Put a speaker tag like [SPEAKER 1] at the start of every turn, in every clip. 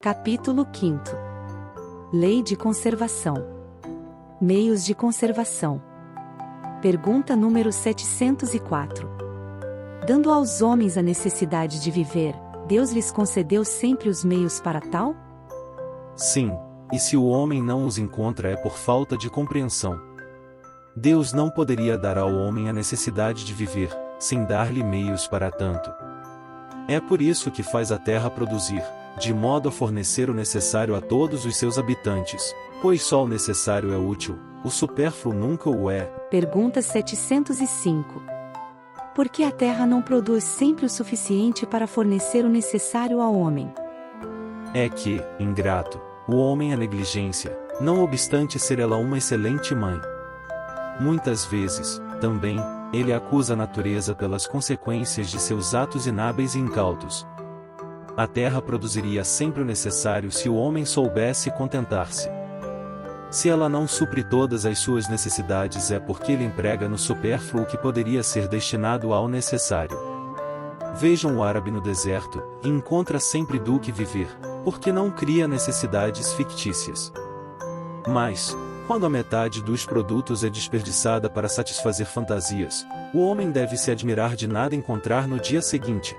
[SPEAKER 1] Capítulo 5. Lei de conservação. Meios de conservação. Pergunta número 704. Dando aos homens a necessidade de viver, Deus lhes concedeu sempre os meios para tal?
[SPEAKER 2] Sim, e se o homem não os encontra é por falta de compreensão. Deus não poderia dar ao homem a necessidade de viver, sem dar-lhe meios para tanto. É por isso que faz a terra produzir, de modo a fornecer o necessário a todos os seus habitantes, pois só o necessário é útil, o supérfluo nunca o é.
[SPEAKER 1] Pergunta 705. Por que a terra não produz sempre o suficiente para fornecer o necessário ao homem?
[SPEAKER 2] É que, ingrato, o homem é negligência, não obstante ser ela uma excelente mãe. Muitas vezes, também, ele acusa a natureza pelas consequências de seus atos inábeis e incautos. A terra produziria sempre o necessário se o homem soubesse contentar-se. Se ela não supre todas as suas necessidades é porque ele emprega no supérfluo o que poderia ser destinado ao necessário. Vejam o árabe no deserto, e encontra sempre do que viver, porque não cria necessidades fictícias. Mas, quando a metade dos produtos é desperdiçada para satisfazer fantasias, o homem deve se admirar de nada encontrar no dia seguinte.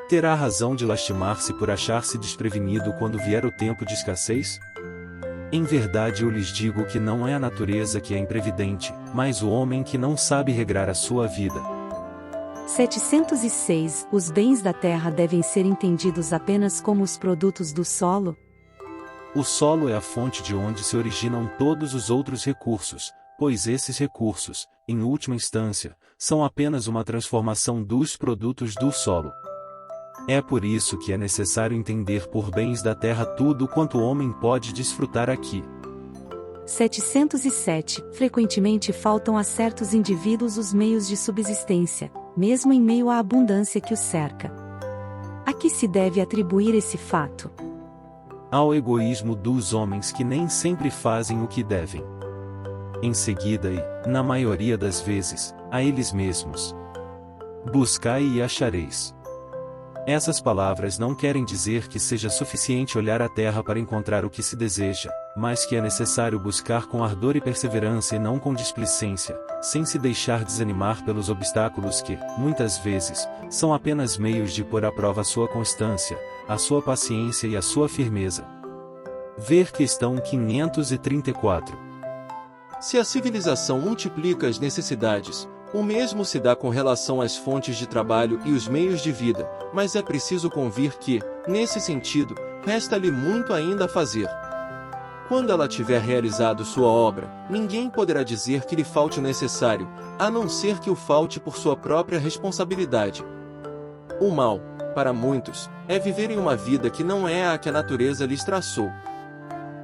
[SPEAKER 2] Terá razão de lastimar-se por achar-se desprevenido quando vier o tempo de escassez? Em verdade eu lhes digo que não é a natureza que é imprevidente, mas o homem que não sabe regrar a sua vida.
[SPEAKER 1] 706. Os bens da terra devem ser entendidos apenas como os produtos do solo?
[SPEAKER 2] O solo é a fonte de onde se originam todos os outros recursos, pois esses recursos, em última instância, são apenas uma transformação dos produtos do solo. É por isso que é necessário entender por bens da terra tudo quanto o homem pode desfrutar aqui.
[SPEAKER 1] 707. Frequentemente faltam a certos indivíduos os meios de subsistência, mesmo em meio à abundância que os cerca. A que se deve atribuir esse fato?
[SPEAKER 2] Ao egoísmo dos homens que nem sempre fazem o que devem. Em seguida e, na maioria das vezes, a eles mesmos. Buscai e achareis. Essas palavras não querem dizer que seja suficiente olhar a terra para encontrar o que se deseja, mas que é necessário buscar com ardor e perseverança e não com displicência, sem se deixar desanimar pelos obstáculos que, muitas vezes, são apenas meios de pôr à prova a sua constância, a sua paciência e a sua firmeza. Ver questão 534.
[SPEAKER 3] Se a civilização multiplica as necessidades, o mesmo se dá com relação às fontes de trabalho e os meios de vida, mas é preciso convir que, nesse sentido, resta-lhe muito ainda a fazer. Quando ela tiver realizado sua obra, ninguém poderá dizer que lhe falte o necessário, a não ser que o falte por sua própria responsabilidade. O mal, para muitos, é viverem uma vida que não é a que a natureza lhes traçou.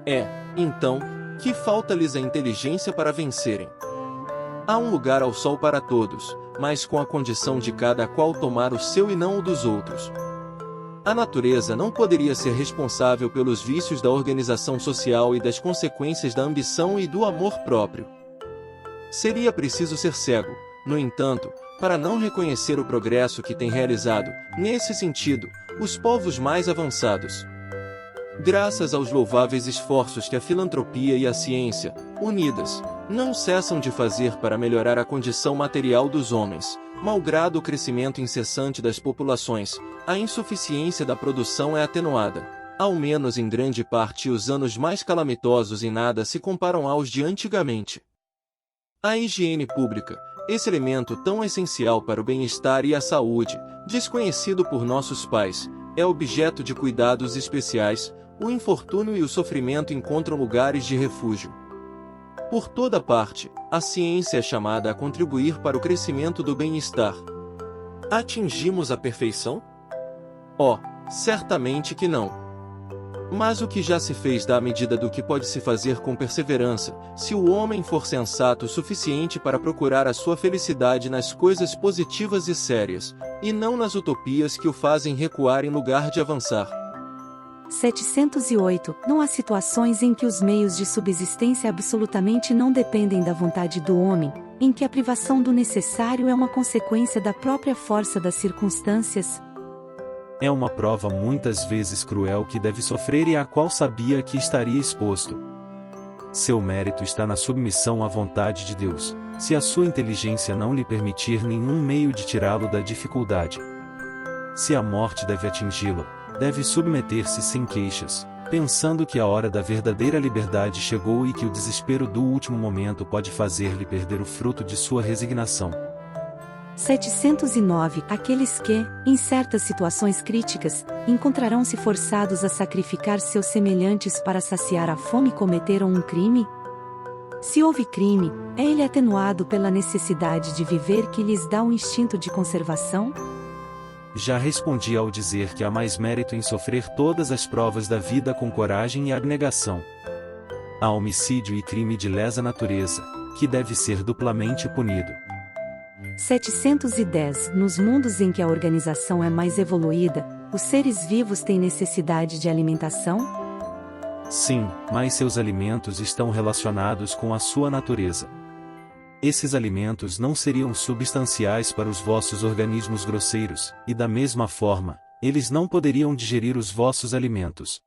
[SPEAKER 3] É, então, que falta-lhes a inteligência para vencerem. Há um lugar ao sol para todos, mas com a condição de cada qual tomar o seu e não o dos outros. A natureza não poderia ser responsável pelos vícios da organização social e das consequências da ambição e do amor próprio. Seria preciso ser cego, no entanto, para não reconhecer o progresso que tem realizado, nesse sentido, os povos mais avançados. Graças aos louváveis esforços que a filantropia e a ciência, unidas, não cessam de fazer para melhorar a condição material dos homens, malgrado o crescimento incessante das populações, a insuficiência da produção é atenuada. Ao menos em grande parte os anos mais calamitosos em nada se comparam aos de antigamente. A higiene pública, esse elemento tão essencial para o bem-estar e a saúde, desconhecido por nossos pais, é objeto de cuidados especiais. O infortúnio e o sofrimento encontram lugares de refúgio. Por toda parte, a ciência é chamada a contribuir para o crescimento do bem-estar. Atingimos a perfeição? Oh, certamente que não. Mas o que já se fez dá a medida do que pode se fazer com perseverança, se o homem for sensato o suficiente para procurar a sua felicidade nas coisas positivas e sérias, e não nas utopias que o fazem recuar em lugar de avançar.
[SPEAKER 1] 708. Não há situações em que os meios de subsistência absolutamente não dependem da vontade do homem, em que a privação do necessário é uma consequência da própria força das circunstâncias?
[SPEAKER 2] É uma prova muitas vezes cruel que deve sofrer e à qual sabia que estaria exposto. Seu mérito está na submissão à vontade de Deus, se a sua inteligência não lhe permitir nenhum meio de tirá-lo da dificuldade. Se a morte deve atingi-lo, deve submeter-se sem queixas, pensando que a hora da verdadeira liberdade chegou e que o desespero do último momento pode fazer-lhe perder o fruto de sua resignação.
[SPEAKER 1] 709 Aqueles que, em certas situações críticas, encontrarão-se forçados a sacrificar seus semelhantes para saciar a fome cometeram um crime? Se houve crime, é ele atenuado pela necessidade de viver que lhes dá um instinto de conservação?
[SPEAKER 2] Já respondi ao dizer que há mais mérito em sofrer todas as provas da vida com coragem e abnegação. Há homicídio e crime de lesa natureza, que deve ser duplamente punido.
[SPEAKER 1] 710 Nos mundos em que a organização é mais evoluída, os seres vivos têm necessidade de alimentação?
[SPEAKER 2] Sim, mas seus alimentos estão relacionados com a sua natureza. Esses alimentos não seriam substanciais para os vossos organismos grosseiros, e da mesma forma, eles não poderiam digerir os vossos alimentos.